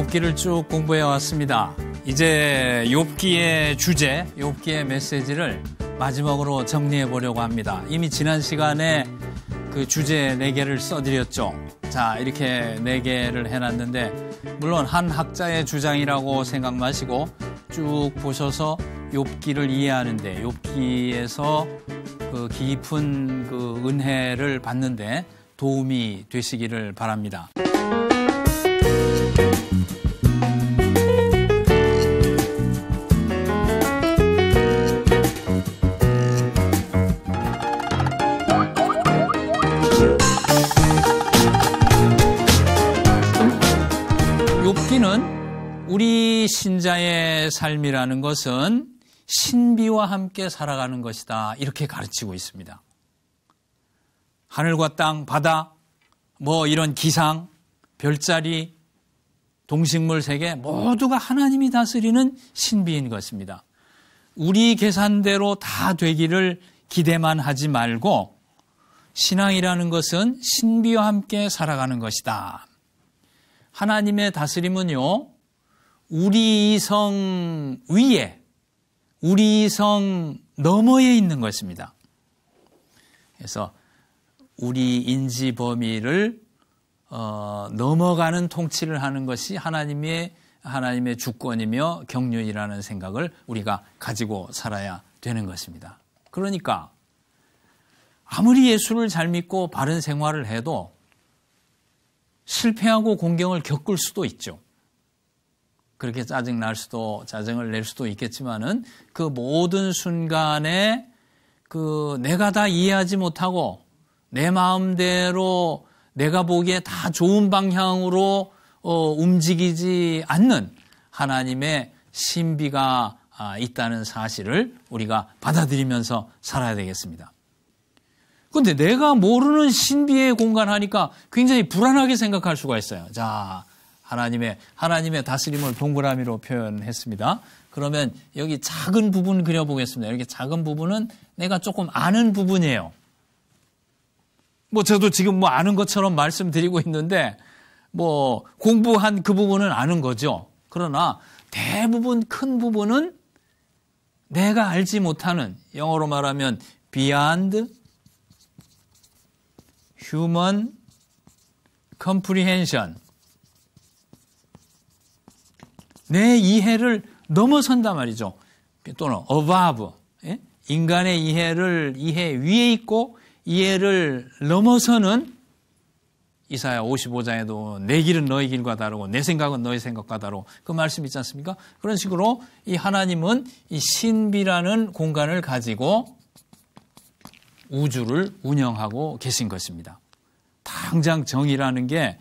욥기를 쭉 공부해 왔습니다. 이제 욥기의 주제, 욥기의 메시지를 마지막으로 정리해 보려고 합니다. 이미 지난 시간에 그 주제 4개를 써드렸죠. 자, 이렇게 4개를 해놨는데 물론 한 학자의 주장이라고 생각 마시고 쭉 보셔서 욥기를 이해하는데 욥기에서 그 깊은 그 은혜를 받는데 도움이 되시기를 바랍니다. 욥기는 우리 신자의 삶이라는 것은 신비와 함께 살아가는 것이다. 이렇게 가르치고 있습니다. 하늘과 땅, 바다, 이런 기상, 별자리, 동식물 세계 모두가 하나님이 다스리는 신비인 것입니다. 우리 계산대로 다 되기를 기대만 하지 말고 신앙이라는 것은 신비와 함께 살아가는 것이다. 하나님의 다스림은요, 우리 이성 위에, 우리 이성 너머에 있는 것입니다. 그래서 우리 인지 범위를 넘어가는 통치를 하는 것이 하나님의 주권이며 경륜이라는 생각을 우리가 가지고 살아야 되는 것입니다. 그러니까 아무리 예수를 잘 믿고 바른 생활을 해도 실패하고 공경을 겪을 수도 있죠. 그렇게 짜증을 낼 수도 있겠지만은 그 모든 순간에 내가 다 이해하지 못하고 내 마음대로 내가 보기에 다 좋은 방향으로 움직이지 않는 하나님의 신비가 있다는 사실을 우리가 받아들이면서 살아야 되겠습니다. 그런데 내가 모르는 신비의 공간 하니까 굉장히 불안하게 생각할 수가 있어요. 자, 하나님의 다스림을 동그라미로 표현했습니다. 그러면 여기 작은 부분 그려보겠습니다. 이렇게 작은 부분은 내가 조금 아는 부분이에요. 저도 지금 아는 것처럼 말씀드리고 있는데, 공부한 그 부분은 아는 거죠. 그러나 대부분 큰 부분은 내가 알지 못하는, 영어로 말하면 beyond human comprehension. 내 이해를 넘어선단 말이죠. 또는 above. 인간의 이해 위에 있고 이해를 넘어서는 이사야 55장에도 내 길은 너희 길과 다르고 내 생각은 너희 생각과 다르고 그 말씀 있지 않습니까? 그런 식으로 이 하나님은 이 신비라는 공간을 가지고 우주를 운영하고 계신 것입니다. 당장 정의라는 게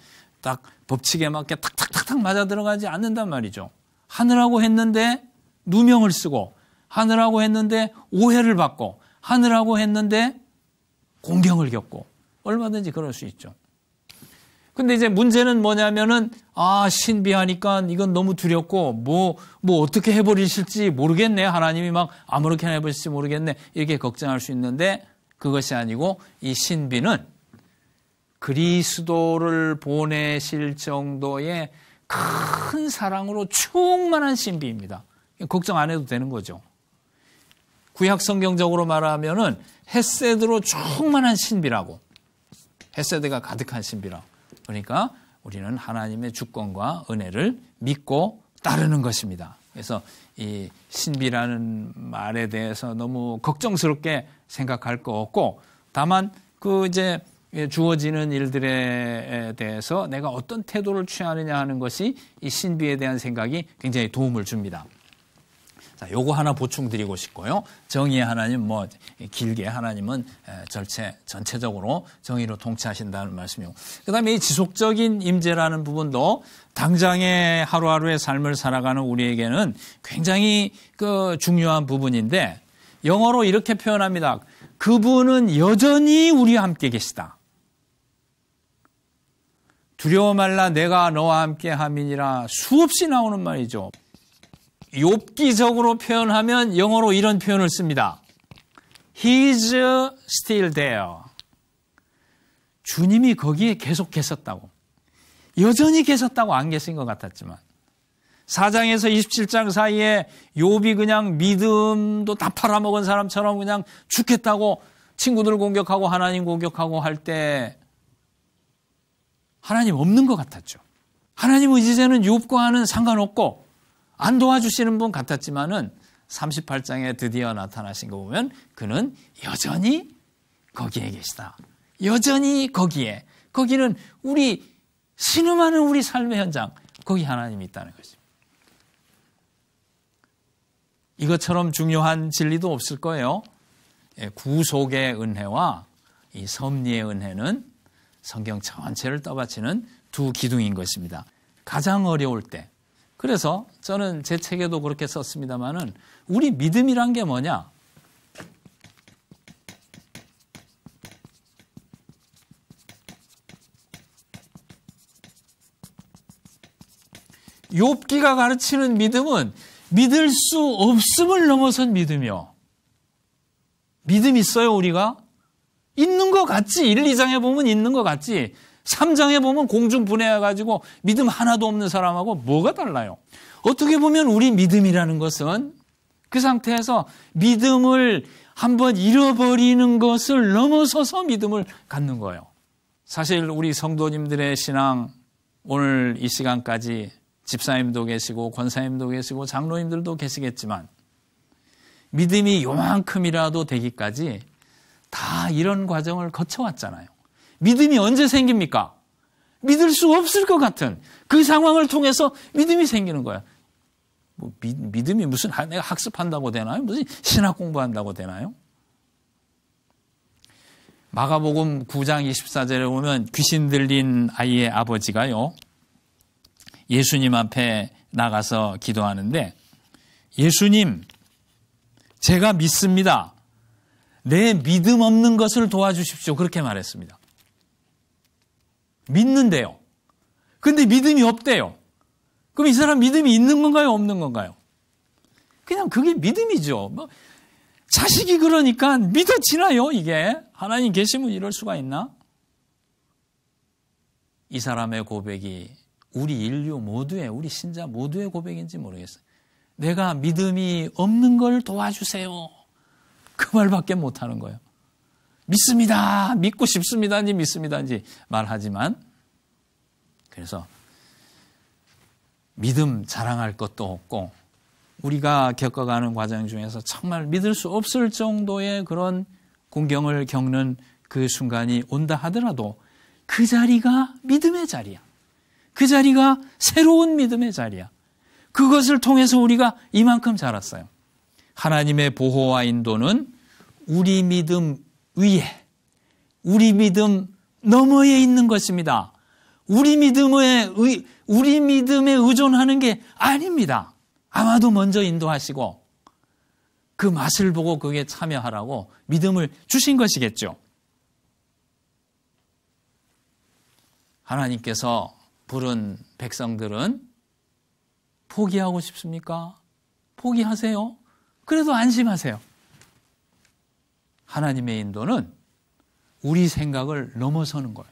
딱 법칙에 맞게 탁탁탁탁 맞아 들어가지 않는단 말이죠. 하느라고 했는데 누명을 쓰고, 하느라고 했는데 오해를 받고, 하느라고 했는데 공경을 겪고, 얼마든지 그럴 수 있죠. 근데 이제 문제는 뭐냐면은, 신비하니까 이건 너무 두렵고, 어떻게 해버리실지 모르겠네. 하나님이 막 아무렇게나 해버리실지 모르겠네. 이렇게 걱정할 수 있는데, 그것이 아니고, 이 신비는 그리스도를 보내실 정도의 큰 사랑으로 충만한 신비입니다. 걱정 안 해도 되는 거죠. 구약 성경적으로 말하면은 헤세드로 충만한 신비라고. 헤세드가 가득한 신비라고. 그러니까 우리는 하나님의 주권과 은혜를 믿고 따르는 것입니다. 그래서 이 신비라는 말에 대해서 너무 걱정스럽게 생각할 거 없고, 다만 주어지는 일들에 대해서 내가 어떤 태도를 취하느냐 하는 것이 이 신비에 대한 생각이 굉장히 도움을 줍니다. 자, 요거 하나 보충드리고 싶고요. 정의의 하나님, 길게 하나님은 전체적으로 정의로 통치하신다는 말씀이고. 그 다음에 이 지속적인 임재라는 부분도 당장의 하루하루의 삶을 살아가는 우리에게는 굉장히 중요한 부분인데, 영어로 이렇게 표현합니다. 그분은 여전히 우리와 함께 계시다. 두려워 말라 내가 너와 함께 함이니라 수없이 나오는 말이죠. 욥기적으로 표현하면 영어로 이런 표현을 씁니다. He's still there. 주님이 거기에 계속 계셨다고. 여전히 계셨다고 안 계신 것 같았지만 4장에서 27장 사이에 욥이 그냥 믿음도 다 팔아먹은 사람처럼 그냥 죽겠다고 친구들 공격하고 하나님 공격하고 할 때 하나님 없는 것 같았죠. 하나님 의지제는 욥과는 상관없고 안 도와주시는 분 같았지만은 38장에 드디어 나타나신 거 보면 그는 여전히 거기에 계시다. 여전히 거기에. 거기는 우리 신음하는 우리 삶의 현장. 거기 하나님이 있다는 거죠. 이것처럼 중요한 진리도 없을 거예요. 구속의 은혜와 이 섭리의 은혜는 성경 전체를 떠받치는 두 기둥인 것입니다. 가장 어려울 때. 그래서 저는 제 책에도 그렇게 썼습니다마는 우리 믿음이란 게 뭐냐? 욥기가 가르치는 믿음은 믿을 수 없음을 넘어선 믿음이요. 믿음 있어요, 우리가? 있는 것 같지. 1, 2장에 보면 있는 것 같지. 3장에 보면 공중분해해가지고 믿음 하나도 없는 사람하고 뭐가 달라요? 어떻게 보면 우리 믿음이라는 것은 그 상태에서 믿음을 한번 잃어버리는 것을 넘어서서 믿음을 갖는 거예요. 사실 우리 성도님들의 신앙 오늘 이 시간까지 집사님도 계시고 권사님도 계시고 장로님들도 계시겠지만 믿음이 요만큼이라도 되기까지 다 이런 과정을 거쳐왔잖아요. 믿음이 언제 생깁니까? 믿을 수 없을 것 같은 그 상황을 통해서 믿음이 생기는 거야. 뭐 믿음이 무슨 내가 학습한다고 되나요? 무슨 신학 공부한다고 되나요? 마가복음 9장 24절에 보면 귀신 들린 아이의 아버지가요. 예수님 앞에 나가서 기도하는데 예수님, 제가 믿습니다. 내 믿음 없는 것을 도와주십시오. 그렇게 말했습니다. 믿는데요. 근데 믿음이 없대요. 그럼 이 사람 믿음이 있는 건가요? 없는 건가요? 그냥 그게 믿음이죠. 뭐 자식이 그러니까 믿어지나요? 이게 하나님 계시면 이럴 수가 있나? 이 사람의 고백이 우리 인류 모두의, 우리 신자 모두의 고백인지 모르겠어요. 내가 믿음이 없는 걸 도와주세요. 그 말밖에 못하는 거예요. 믿습니다. 믿고 싶습니다인지 믿습니다인지 말하지만 그래서 믿음 자랑할 것도 없고 우리가 겪어가는 과정 중에서 정말 믿을 수 없을 정도의 그런 공경을 겪는 그 순간이 온다 하더라도 그 자리가 믿음의 자리야. 그 자리가 새로운 믿음의 자리야. 그것을 통해서 우리가 이만큼 자랐어요. 하나님의 보호와 인도는 우리 믿음 위에, 우리 믿음 너머에 있는 것입니다. 우리 믿음에 의존하는 게 아닙니다. 아마도 먼저 인도하시고 그 맛을 보고 그게 참여하라고 믿음을 주신 것이겠죠. 하나님께서 부른 백성들은 포기하고 싶습니까? 포기하세요. 그래도 안심하세요. 하나님의 인도는 우리 생각을 넘어서는 거예요.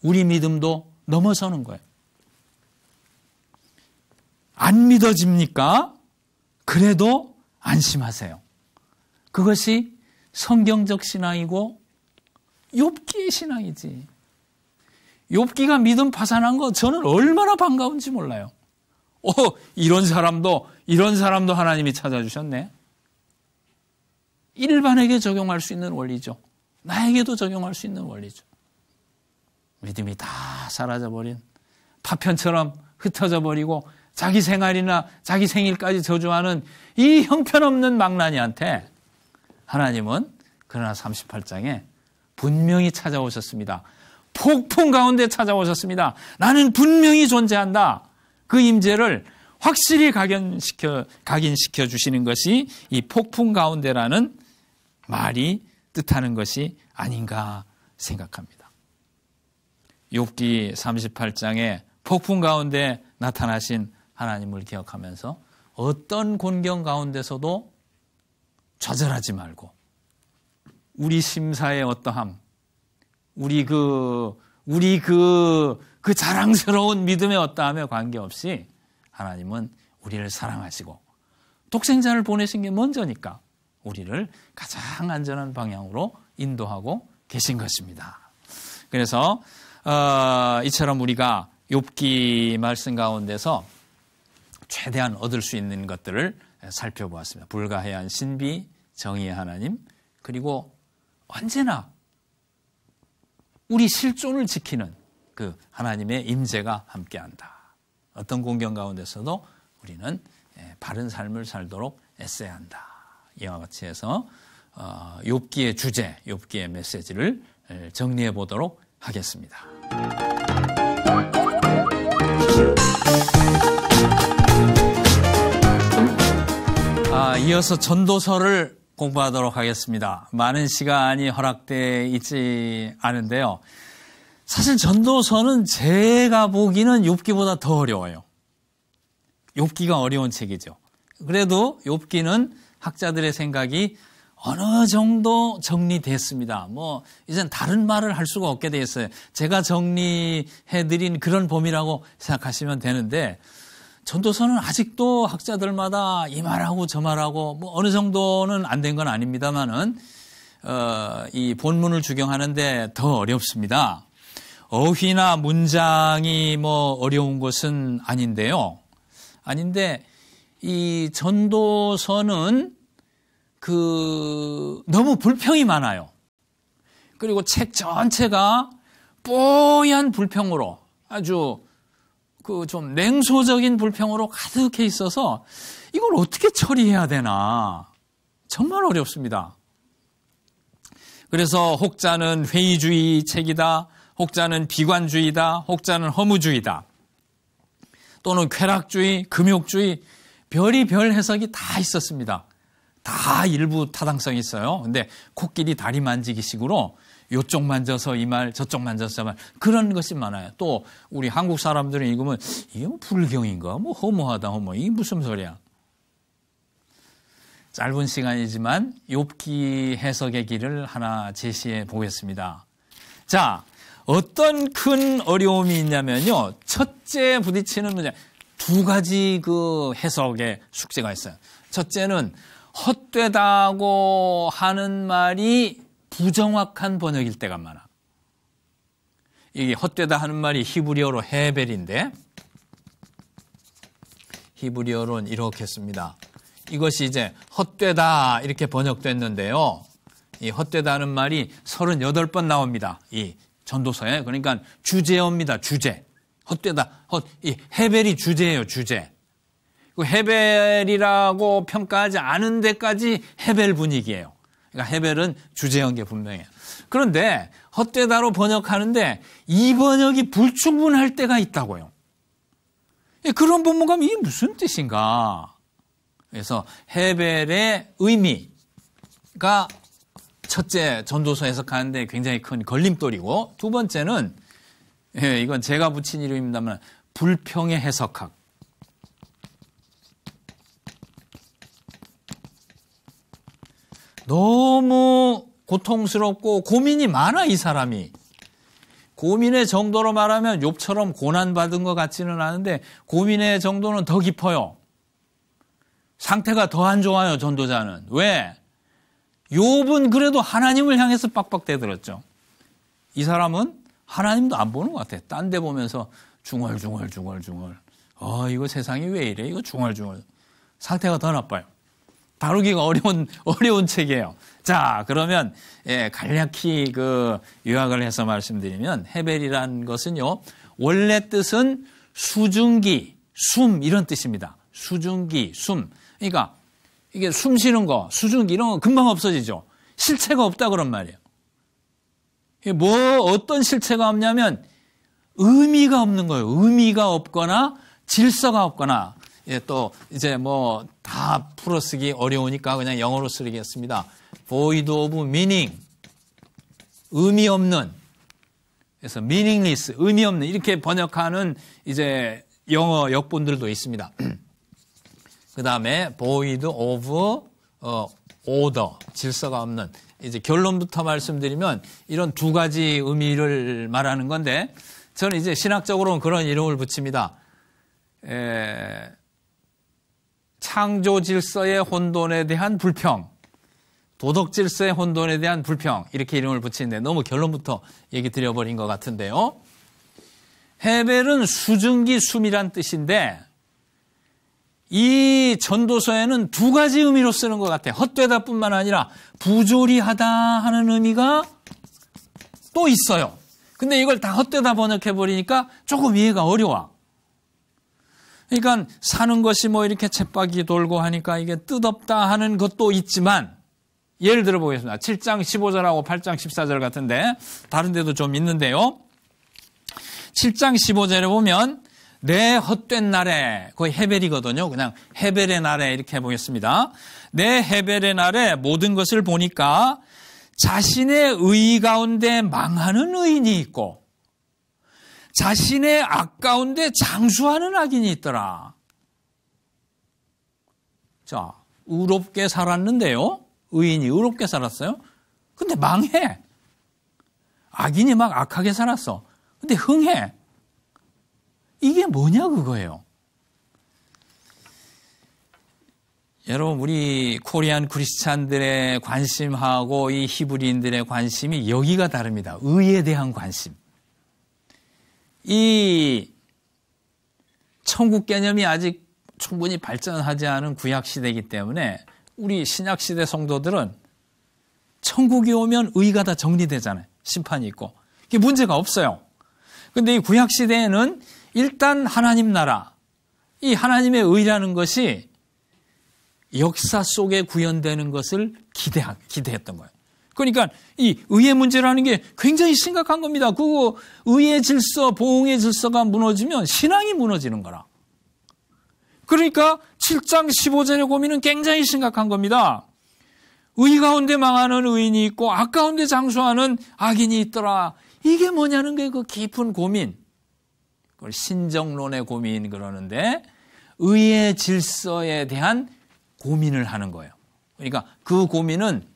우리 믿음도 넘어서는 거예요. 안 믿어집니까? 그래도 안심하세요. 그것이 성경적 신앙이고 욥기의 신앙이지. 욥기가 믿음 파산한 거 저는 얼마나 반가운지 몰라요. 이런 사람도 하나님이 찾아주셨네. 일반에게 적용할 수 있는 원리죠. 나에게도 적용할 수 있는 원리죠. 믿음이 다 사라져버린 파편처럼 흩어져 버리고 자기 생활이나 자기 생일까지 저주하는 이 형편없는 망나니한테 하나님은 그러나 38장에 분명히 찾아오셨습니다. 폭풍 가운데 찾아오셨습니다. 나는 분명히 존재한다. 그 임재를 확실히 각인시켜 주시는 것이 이 폭풍 가운데라는 말이 뜻하는 것이 아닌가 생각합니다. 욥기 38장에 폭풍 가운데 나타나신 하나님을 기억하면서 어떤 곤경 가운데서도 좌절하지 말고 우리 심사의 어떠함, 우리 그 자랑스러운 믿음의 어떠함에 관계없이 하나님은 우리를 사랑하시고 독생자를 보내신 게 먼저니까 우리를 가장 안전한 방향으로 인도하고 계신 것입니다. 그래서 이처럼 우리가 욥기 말씀 가운데서 최대한 얻을 수 있는 것들을 살펴보았습니다. 불가해한 신비, 정의의 하나님, 그리고 언제나 우리 실존을 지키는 그 하나님의 임재가 함께한다. 어떤 공경 가운데서도 우리는 바른 삶을 살도록 애써야 한다. 이와 같이 해서 욥기의 주제, 욥기의 메시지를 정리해 보도록 하겠습니다. 이어서 전도서를 공부하도록 하겠습니다. 많은 시간이 허락되어 있지 않은데요. 사실 전도서는 제가 보기는 욥기보다 더 어려워요. 욥기가 어려운 책이죠. 그래도 욥기는 학자들의 생각이 어느 정도 정리됐습니다. 이젠 다른 말을 할 수가 없게 돼 있어요. 제가 정리해드린 그런 범위라고 생각하시면 되는데, 전도서는 아직도 학자들마다 이 말하고 저 말하고 어느 정도는 안 된 건 아닙니다만은 이 본문을 주경하는데 더 어렵습니다. 어휘나 문장이 어려운 것은 아닌데요. 아닌데 이 전도서는 너무 불평이 많아요. 그리고 책 전체가 뽀얀 불평으로 아주 좀 냉소적인 불평으로 가득해 있어서 이걸 어떻게 처리해야 되나 정말 어렵습니다. 그래서 혹자는 회의주의 책이다, 혹자는 비관주의다, 혹자는 허무주의다, 또는 쾌락주의, 금욕주의, 별의별 해석이 다 있었습니다. 다 일부 타당성이 있어요. 근데 코끼리 다리 만지기 식으로 요쪽 만져서 이 말, 저쪽 만져서 저 말, 그런 것이 많아요. 또 우리 한국 사람들은 읽으면 이게 불경인가? 허무하다, 허무. 이게 무슨 소리야? 짧은 시간이지만 욥기 해석의 길을 하나 제시해 보겠습니다. 자, 어떤 큰 어려움이 있냐면요. 첫째 부딪히는 문제, 두 가지 해석의 숙제가 있어요. 첫째는 헛되다고 하는 말이 부정확한 번역일 때가 많아. 이게 헛되다 하는 말이 히브리어로 헤벨인데, 히브리어로는 이렇게 씁니다. 이것이 이제 헛되다 이렇게 번역됐는데요. 이 헛되다는 말이 38번 나옵니다. 이 전도서에. 그러니까 주제어입니다. 주제. 헛되다. 이 헤벨이 주제예요. 주제. 헤벨이라고 평가하지 않은 데까지 헤벨 분위기예요. 그러니까 헤벨은 주제어인 게 분명해요. 그런데 헛되다로 번역하는데 이 번역이 불충분할 때가 있다고요. 그런 본문 가면 이게 무슨 뜻인가? 그래서 헤벨의 의미가 첫째 전도서 해석하는데 굉장히 큰 걸림돌이고, 두 번째는 이건 제가 붙인 이름입니다만 불평의 해석학. 너무 고통스럽고 고민이 많아, 이 사람이. 고민의 정도로 말하면 욥처럼 고난받은 것 같지는 않은데 고민의 정도는 더 깊어요. 상태가 더 안 좋아요, 전도자는. 왜? 욥은 그래도 하나님을 향해서 빡빡대들었죠. 이 사람은 하나님도 안 보는 것 같아. 딴 데 보면서 중얼중얼. 이거 세상이 왜 이래? 이거 중얼중얼. 상태가 더 나빠요. 다루기가 어려운 책이에요. 자, 그러면 간략히 요약을 해서 말씀드리면, 헤벨이라는 것은요, 원래 뜻은 수증기, 숨 이런 뜻입니다. 수증기, 숨. 그러니까 이게 숨 쉬는 거, 수증기 이런 거 금방 없어지죠. 실체가 없다 그런 말이에요. 어떤 실체가 없냐면 의미가 없는 거예요. 의미가 없거나 질서가 없거나. 또 이제 다 풀어쓰기 어려우니까 그냥 영어로 쓰겠습니다. void of meaning, 의미 없는. 그래서 meaningless, 의미 없는, 이렇게 번역하는 이제 영어 역본들도 있습니다. 그 다음에 void of order, 질서가 없는. 이제 결론부터 말씀드리면 이런 두 가지 의미를 말하는 건데, 저는 이제 신학적으로는 그런 이름을 붙입니다. 창조 질서의 혼돈에 대한 불평, 도덕 질서의 혼돈에 대한 불평, 이렇게 이름을 붙이는데 너무 결론부터 얘기 드려버린 것 같은데요. 헤벨은 수증기 숨이란 뜻인데 이 전도서에는 두 가지 의미로 쓰는 것 같아요. 헛되다 뿐만 아니라 부조리하다 하는 의미가 또 있어요. 근데 이걸 다 헛되다 번역해버리니까 조금 이해가 어려워. 그러니까 사는 것이 뭐 이렇게 쳇바퀴 돌고 하니까 이게 뜻없다 하는 것도 있지만, 예를 들어 보겠습니다. 7장 15절하고 8장 14절 같은데 다른 데도 좀 있는데요. 7장 15절에 보면 내 헛된 날에, 거의 헤벨이거든요. 그냥 헤벨의 날에 이렇게 해보겠습니다. 내 헤벨의 날에 모든 것을 보니까 자신의 의 가운데 망하는 의인이 있고 자신의 악 가운데 장수하는 악인이 있더라. 자, 의롭게 살았는데요. 의인이 의롭게 살았어요. 근데 망해. 악인이 막 악하게 살았어. 근데 흥해. 이게 뭐냐 그거예요. 여러분, 우리 코리안 크리스찬들의 관심하고 이 히브리인들의 관심이 여기가 다릅니다. 의에 대한 관심. 이 천국 개념이 아직 충분히 발전하지 않은 구약시대이기 때문에 우리 신약시대 성도들은 천국이 오면 의가 다 정리되잖아요. 심판이 있고. 이게 문제가 없어요. 근데 이 구약시대에는 일단 하나님 나라, 이 하나님의 의라는 것이 역사 속에 구현되는 것을 기대했던 거예요. 그러니까 이 의의 문제라는 게 굉장히 심각한 겁니다. 그 의의 질서, 보응의 질서가 무너지면 신앙이 무너지는 거라. 그러니까 7장 15절의 고민은 굉장히 심각한 겁니다. 의 가운데 망하는 의인이 있고 악 가운데 장수하는 악인이 있더라. 이게 뭐냐는 게 그 깊은 고민. 그걸 신정론의 고민 그러는데 의의 질서에 대한 고민을 하는 거예요. 그러니까 그 고민은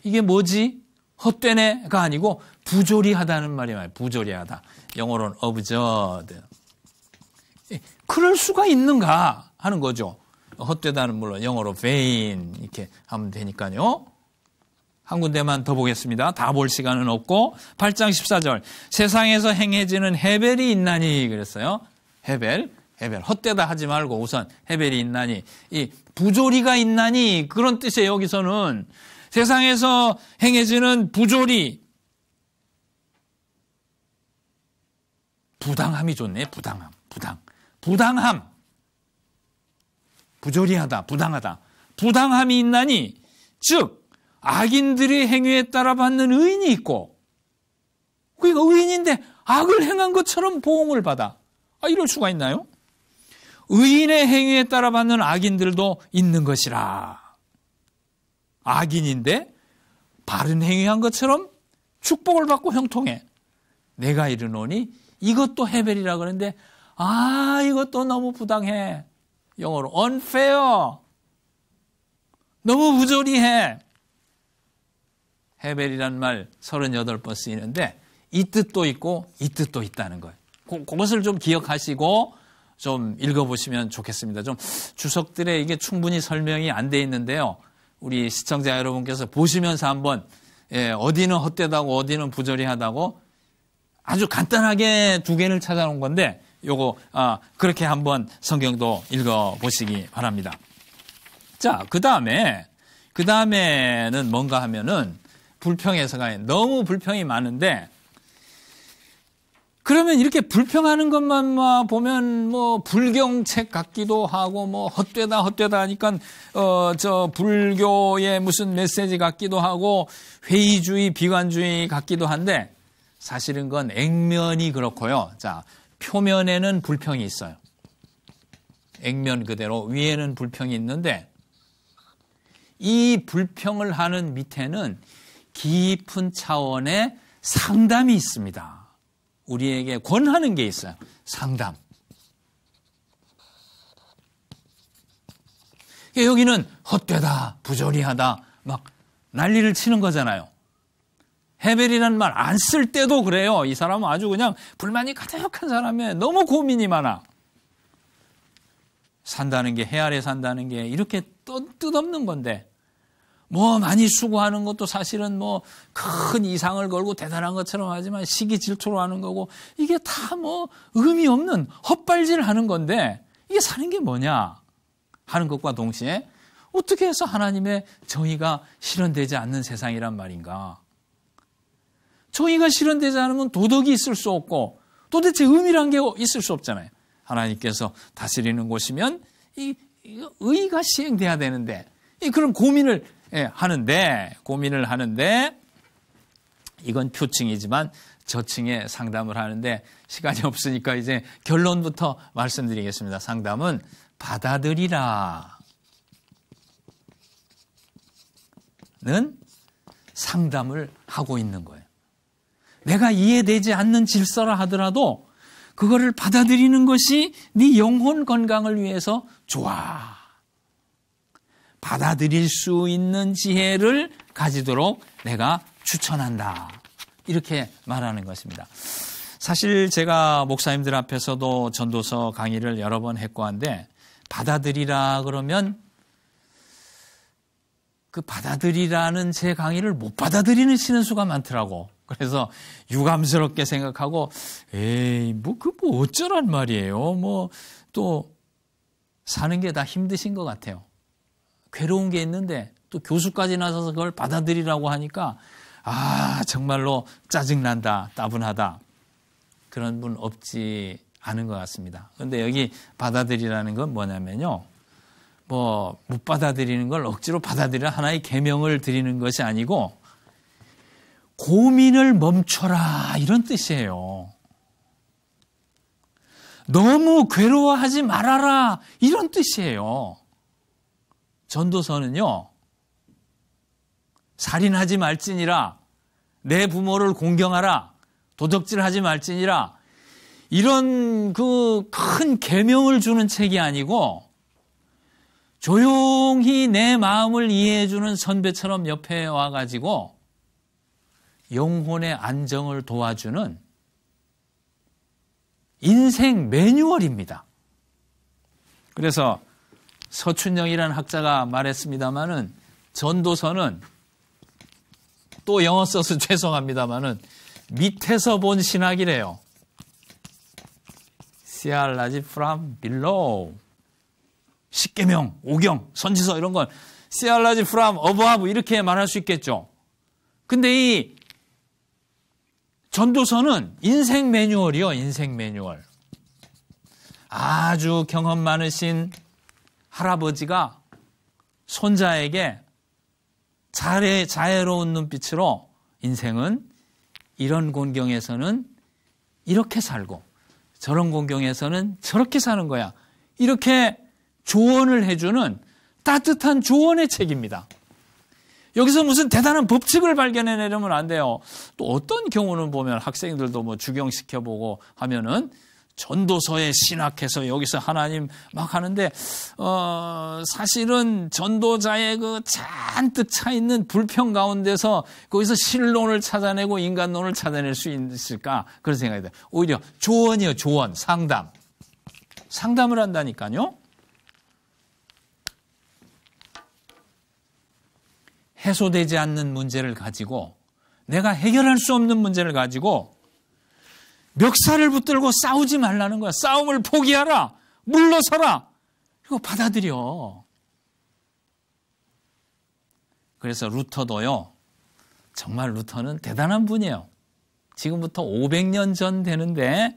이게 뭐지? 헛되네가 아니고 부조리하다는 말이에요. 부조리하다. 영어로는 absurd. 그럴 수가 있는가 하는 거죠. 헛되다는 물론 영어로 vain 이렇게 하면 되니까요. 한 군데만 더 보겠습니다. 다 볼 시간은 없고 8장 14절 세상에서 행해지는 헤벨이 있나니 그랬어요. 헤벨 헛되다 하지 말고 우선 헤벨이 있나니 이 부조리가 있나니 그런 뜻이에요. 여기서는 세상에서 행해지는 부조리 부당함이 좋네. 부당함 부조리하다 부당하다 부당함이 있나니 즉 악인들의 행위에 따라 받는 의인이 있고 그러니까 의인인데 악을 행한 것처럼 보응을 받아. 이럴 수가 있나요? 의인의 행위에 따라 받는 악인들도 있는 것이라. 악인인데 바른 행위한 것처럼 축복을 받고 형통해. 내가 이르노니 이것도 헤벨이라 그러는데 이것도 너무 부당해. 영어로 unfair. 너무 부조리해. 헤벨이란 말 38번 쓰이는데 이 뜻도 있고 이 뜻도 있다는 거예요. 그것을 좀 기억하시고 좀 읽어보시면 좋겠습니다. 좀 주석들에 이게 충분히 설명이 안 돼 있는데요. 우리 시청자 여러분께서 보시면서 한번 어디는 헛되다고 어디는 부조리하다고 아주 간단하게 두 개를 찾아놓은 건데 요거 그렇게 한번 성경도 읽어보시기 바랍니다. 자, 그 다음에는 뭔가 하면은 불평에서가 너무 불평이 많은데 그러면 이렇게 불평하는 것만 보면 뭐 불경책 같기도 하고 뭐 헛되다 하니까 저 불교의 무슨 메시지 같기도 하고 회의주의 비관주의 같기도 한데 사실은 그건 액면이 그렇고요. 자, 표면에는 불평이 있어요. 액면 그대로 위에는 불평이 있는데 이 불평을 하는 밑에는 깊은 차원의 상담이 있습니다. 우리에게 권하는 게 있어요. 상담. 여기는 헛되다, 부조리하다, 막 난리를 치는 거잖아요. 헤벨이라는 말 안 쓸 때도 그래요. 이 사람은 아주 그냥 불만이 가득한 사람이에요. 너무 고민이 많아. 산다는 게, 해 아래 산다는 게 이렇게 뜻없는 건데, 뭐 많이 수고하는 것도 사실은 뭐 큰 이상을 걸고 대단한 것처럼 하지만 시기 질투로 하는 거고, 이게 다 뭐 의미 없는 헛발질 하는 건데, 이게 사는 게 뭐냐 하는 것과 동시에 어떻게 해서 하나님의 정의가 실현되지 않는 세상이란 말인가. 정의가 실현되지 않으면 도덕이 있을 수 없고 도대체 의미란 게 있을 수 없잖아요. 하나님께서 다스리는 곳이면 이 의가 시행돼야 되는데, 그런 고민을 하는데 이건 표층이지만 저층에 상담을 하는데 시간이 없으니까 이제 결론부터 말씀드리겠습니다. 상담은 받아들이라 는 상담을 하고 있는 거예요. 내가 이해되지 않는 질서라 하더라도 그거를 받아들이는 것이 네 영혼 건강을 위해서 좋아. 받아들일 수 있는 지혜를 가지도록 내가 추천한다. 이렇게 말하는 것입니다. 사실 제가 목사님들 앞에서도 전도서 강의를 여러 번 했고 한데, 받아들이라 그러면 그 받아들이라는 제 강의를 못 받아들이는 신수가 많더라고. 그래서 유감스럽게 생각하고, 뭐 어쩌란 말이에요. 뭐 또 사는 게 다 힘드신 것 같아요. 괴로운 게 있는데 또 교수까지 나서서 그걸 받아들이라고 하니까 정말로 짜증난다, 따분하다. 그런 분 없지 않은 것 같습니다. 그런데 여기 받아들이라는 건 뭐냐면요, 뭐 못 받아들이는 걸 억지로 받아들이라 하나의 계명을 드리는 것이 아니고 고민을 멈춰라, 이런 뜻이에요. 너무 괴로워하지 말아라, 이런 뜻이에요. 전도서는요, 살인하지 말지니라, 내 부모를 공경하라, 도적질하지 말지니라, 이런 그 큰 계명을 주는 책이 아니고 조용히 내 마음을 이해해주는 선배처럼 옆에 와가지고 영혼의 안정을 도와주는 인생 매뉴얼입니다. 그래서 서춘영이라는 학자가 말했습니다마는, 전도서는, 또 영어 써서 죄송합니다마는, 밑에서 본 신학이래요. Theology from below. 십계명, 오경, 선지서 이런 건 Theology from above 이렇게 말할 수 있겠죠. 근데 이 전도서는 인생 매뉴얼이요, 인생 매뉴얼. 아주 경험 많으신 할아버지가 손자에게 자애로운 눈빛으로 인생은 이런 공경에서는 이렇게 살고 저런 공경에서는 저렇게 사는 거야, 이렇게 조언을 해주는 따뜻한 조언의 책입니다. 여기서 무슨 대단한 법칙을 발견해내려면 안 돼요. 또 어떤 경우는 보면 학생들도 뭐 주경시켜보고 하면은 전도서에 신학해서 여기서 하나님 막 하는데, 사실은 전도자의 그 잔뜩 차 있는 불평 가운데서 거기서 신론을 찾아내고 인간론을 찾아낼 수 있을까? 그런 생각이 들어요. 오히려 조언이요, 조언, 상담을 한다니까요. 해소되지 않는 문제를 가지고, 내가 해결할 수 없는 문제를 가지고 멱살을 붙들고 싸우지 말라는 거야. 싸움을 포기하라, 물러서라, 이거 받아들여. 그래서 루터도요, 정말 루터는 대단한 분이에요. 지금부터 500년 전 되는데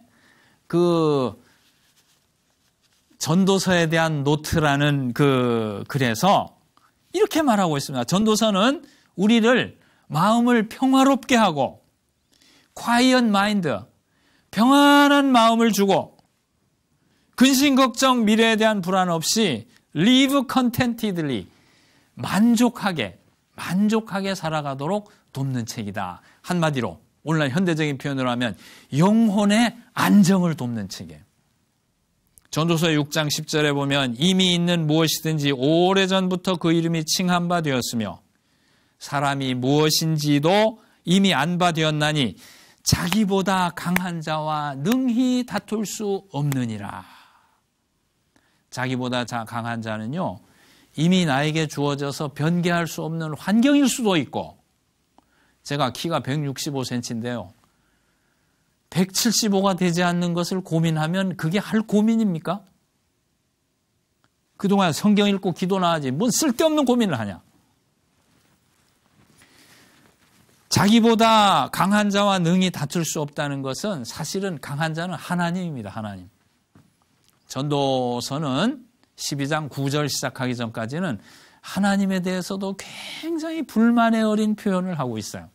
그 전도서에 대한 노트라는 그 글에서 이렇게 말하고 있습니다. 전도서는 우리를 마음을 평화롭게 하고 quiet mind, 평안한 마음을 주고 근심 걱정 미래에 대한 불안 없이 live contentedly, 만족하게 살아가도록 돕는 책이다. 한마디로 오늘날 현대적인 표현으로 하면 영혼의 안정을 돕는 책이에요. 전도서 6장 10절에 보면 이미 있는 무엇이든지 오래전부터 그 이름이 칭한 바 되었으며 사람이 무엇인지도 이미 안 바 되었나니 자기보다 강한 자와 능히 다툴 수 없느니라. 자기보다 강한 자는요, 이미 나에게 주어져서 변개할 수 없는 환경일 수도 있고, 제가 키가 165cm인데요. 175가 되지 않는 것을 고민하면 그게 할 고민입니까? 그동안 성경 읽고 기도나 하지 뭔 쓸데없는 고민을 하냐. 자기보다 강한 자와 능히 다툴 수 없다는 것은 사실은 강한 자는 하나님입니다. 하나님. 전도서는 12장 9절 시작하기 전까지는 하나님에 대해서도 굉장히 불만에 어린 표현을 하고 있어요.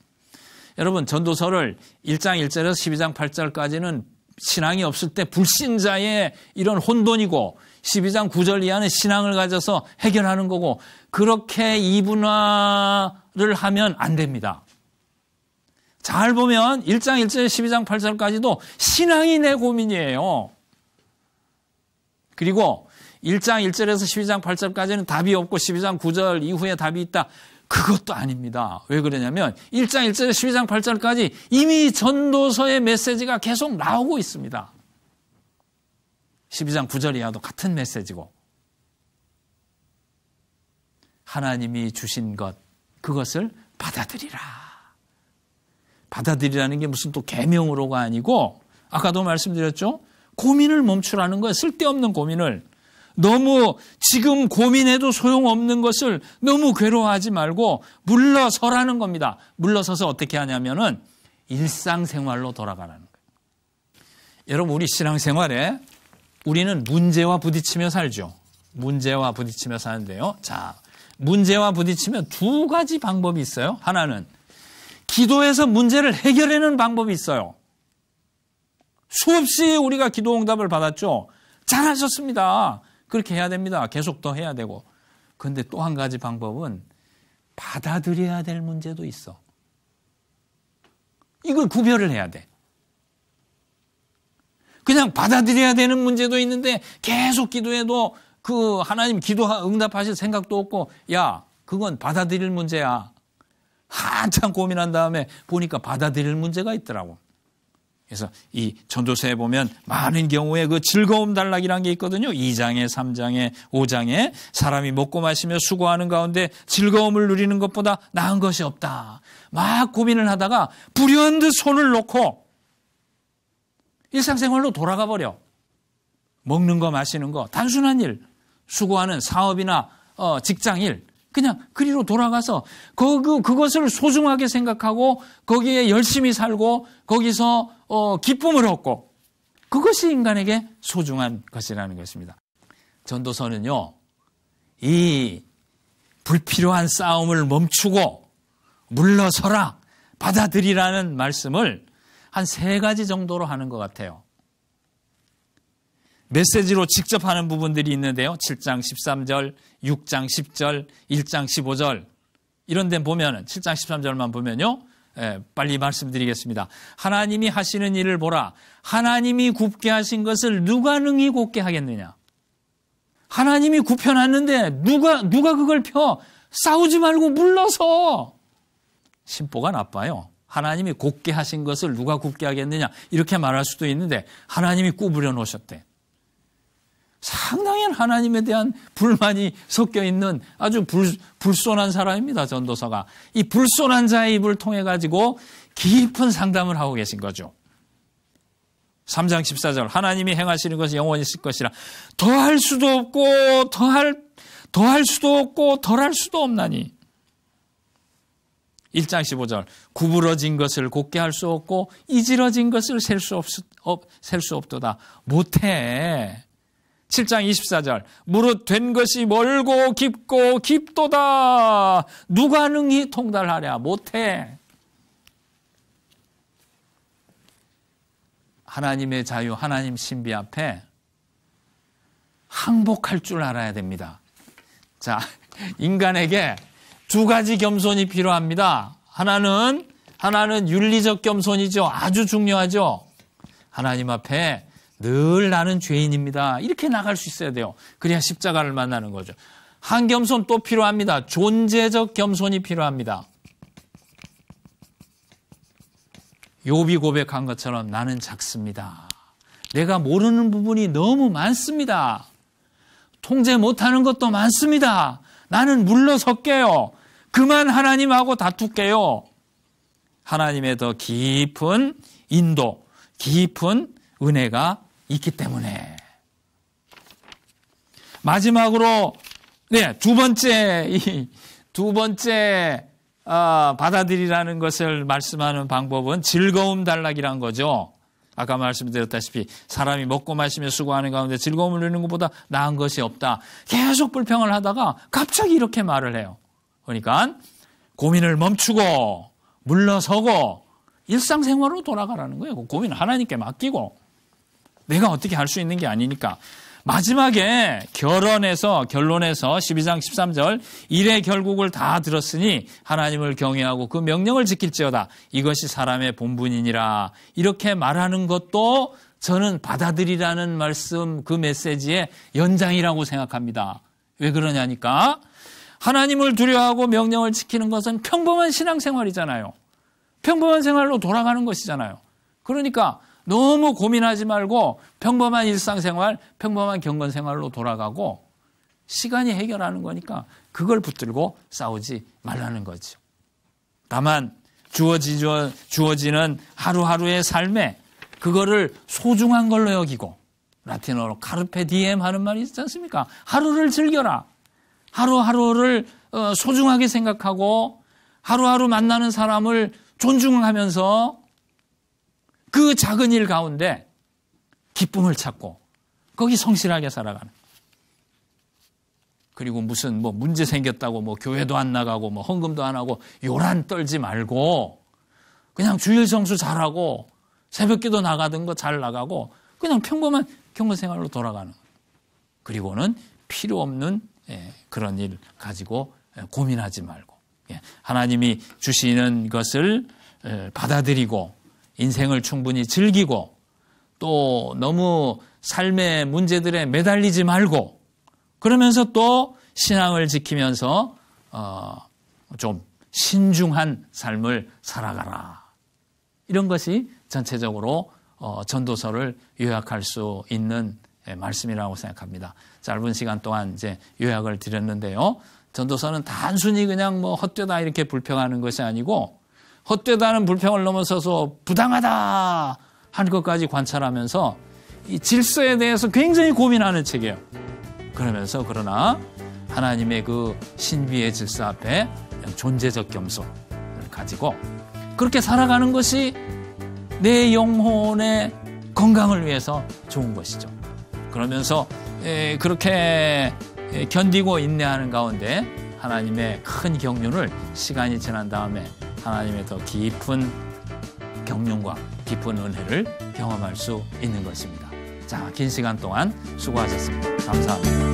여러분, 전도서를 1장 1절에서 12장 8절까지는 신앙이 없을 때 불신자의 이런 혼돈이고, 12장 9절 이하는 신앙을 가져서 해결하는 거고, 그렇게 이분화를 하면 안 됩니다. 잘 보면 1장 1절에서 12장 8절까지도 신앙이 내 고민이에요. 그리고 1장 1절에서 12장 8절까지는 답이 없고 12장 9절 이후에 답이 있다. 그것도 아닙니다. 왜 그러냐면 1장 1절에서 12장 8절까지 이미 전도서의 메시지가 계속 나오고 있습니다. 12장 9절 이하도 같은 메시지고, 하나님이 주신 것, 그것을 받아들이라. 받아들이라는 게 무슨 또 계명으로가 아니고, 아까도 말씀드렸죠? 고민을 멈추라는 거예요. 쓸데없는 고민을. 너무 지금 고민해도 소용없는 것을 너무 괴로워하지 말고 물러서라는 겁니다. 물러서서 어떻게 하냐면은 일상생활로 돌아가라는 거예요. 여러분, 우리 신앙생활에 우리는 문제와 부딪히며 살죠. 문제와 부딪히며 사는데요. 자, 문제와 부딪히면 두 가지 방법이 있어요. 하나는 기도해서 문제를 해결하는 방법이 있어요. 수없이 우리가 기도 응답을 받았죠. 잘하셨습니다. 그렇게 해야 됩니다. 계속 더 해야 되고. 그런데 또 한 가지 방법은 받아들여야 될 문제도 있어. 이걸 구별을 해야 돼. 그냥 받아들여야 되는 문제도 있는데 계속 기도해도 그 하나님 기도 응답하실 생각도 없고, 야, 그건 받아들일 문제야. 한참 고민한 다음에 보니까 받아들일 문제가 있더라고. 그래서 이 전도서에 보면 많은 경우에 그 즐거움 단락이라는 게 있거든요. 2장에 3장에 5장에 사람이 먹고 마시며 수고하는 가운데 즐거움을 누리는 것보다 나은 것이 없다. 막 고민을 하다가 불현듯 손을 놓고 일상생활로 돌아가 버려. 먹는 거 마시는 거 단순한 일, 수고하는 사업이나 직장일, 그냥 그리로 돌아가서 그것을 소중하게 생각하고 거기에 열심히 살고 거기서 기쁨을 얻고, 그것이 인간에게 소중한 것이라는 것입니다. 전도서는요, 이 불필요한 싸움을 멈추고 물러서라, 받아들이라는 말씀을 한 3가지 정도로 하는 것 같아요. 메시지로 직접 하는 부분들이 있는데요. 7장 13절, 6장 10절, 1장 15절 이런 데 보면은 7장 13절만 보면요. 빨리 말씀드리겠습니다. 하나님이 하시는 일을 보라. 하나님이 굽게 하신 것을 누가 능히 곱게 하겠느냐. 하나님이 굽혀놨는데 누가 그걸 펴. 싸우지 말고 물러서. 심보가 나빠요. 하나님이 곱게 하신 것을 누가 굽게 하겠느냐 이렇게 말할 수도 있는데 하나님이 구부려 놓으셨대. 상당히 하나님에 대한 불만이 섞여 있는 아주 불손한 사람입니다. 전도서가. 이 불손한 자의 입을 통해 가지고 깊은 상담을 하고 계신 거죠. 3장 14절 하나님이 행하시는 것이 영원히 있을 것이라. 더할 수도 없고 더할 수도 없고 덜할 수도 없나니. 1장 15절 구부러진 것을 곱게 할 수 없고 이지러진 것을 셀 수 없도다. 못해. 7장 24절 무릇 된 것이 멀고 깊고 깊도다. 누가 능히 통달하랴. 못해. 하나님의 자유, 하나님 신비 앞에 항복할 줄 알아야 됩니다. 자, 인간에게 2가지 겸손이 필요합니다. 하나는 윤리적 겸손이죠. 아주 중요하죠. 하나님 앞에 늘 나는 죄인입니다. 이렇게 나갈 수 있어야 돼요. 그래야 십자가를 만나는 거죠. 한 겸손 또 필요합니다. 존재적 겸손이 필요합니다. 욥이 고백한 것처럼 나는 작습니다. 내가 모르는 부분이 너무 많습니다. 통제 못하는 것도 많습니다. 나는 물러설게요. 그만 하나님하고 다툴게요. 하나님의 더 깊은 인도, 깊은 은혜가 있기 때문에. 마지막으로 두 번째 받아들이라는 것을 말씀하는 방법은 즐거움 단락이란 거죠. 아까 말씀드렸다시피 사람이 먹고 마시며 수고하는 가운데 즐거움을 누리는 것보다 나은 것이 없다. 계속 불평을 하다가 갑자기 이렇게 말을 해요. 그러니까 고민을 멈추고 물러서고 일상생활로 돌아가라는 거예요. 고민을 하나님께 맡기고 내가 어떻게 할 수 있는 게 아니니까. 마지막에 결론에서 12장 13절 일의 결국을 다 들었으니 하나님을 경외하고 그 명령을 지킬지어다. 이것이 사람의 본분이니라. 이렇게 말하는 것도 저는 받아들이라는 말씀 그 메시지의 연장이라고 생각합니다. 왜 그러냐니까 하나님을 두려워하고 명령을 지키는 것은 평범한 신앙생활이잖아요. 평범한 생활로 돌아가는 것이잖아요. 그러니까 너무 고민하지 말고 평범한 일상생활, 평범한 경건생활로 돌아가고 시간이 해결하는 거니까 그걸 붙들고 싸우지 말라는 거죠. 다만 주어지는 하루하루의 삶에 그거를 소중한 걸로 여기고 라틴어로 카르페 디엠 하는 말이 있지 않습니까? 하루를 즐겨라. 하루하루를 소중하게 생각하고 하루하루 만나는 사람을 존중하면서 그 작은 일 가운데 기쁨을 찾고 거기 성실하게 살아가는. 그리고 무슨 문제 생겼다고 교회도 안 나가고 헌금도 안 하고 요란 떨지 말고 그냥 주일 성수 잘하고 새벽기도 나가던 거 잘 나가고 그냥 평범한 경건생활로 돌아가는. 그리고는 필요 없는 그런 일 가지고 고민하지 말고 하나님이 주시는 것을 받아들이고 인생을 충분히 즐기고 또 너무 삶의 문제들에 매달리지 말고 그러면서 또 신앙을 지키면서 좀 신중한 삶을 살아가라. 이런 것이 전체적으로 전도서를 요약할 수 있는 말씀이라고 생각합니다. 짧은 시간 동안 이제 요약을 드렸는데요. 전도서는 단순히 그냥 헛되다 이렇게 불평하는 것이 아니고 헛되다는 불평을 넘어서서 부당하다 하는 것까지 관찰하면서 이 질서에 대해서 굉장히 고민하는 책이에요. 그러나 하나님의 그 신비의 질서 앞에 존재적 겸손을 가지고 그렇게 살아가는 것이 내 영혼의 건강을 위해서 좋은 것이죠. 그러면서 그렇게 견디고 인내하는 가운데 하나님의 큰 경륜을 시간이 지난 다음에 하나님의 더 깊은 경륜과 깊은 은혜를 경험할 수 있는 것입니다. 자, 긴 시간 동안 수고하셨습니다. 감사합니다.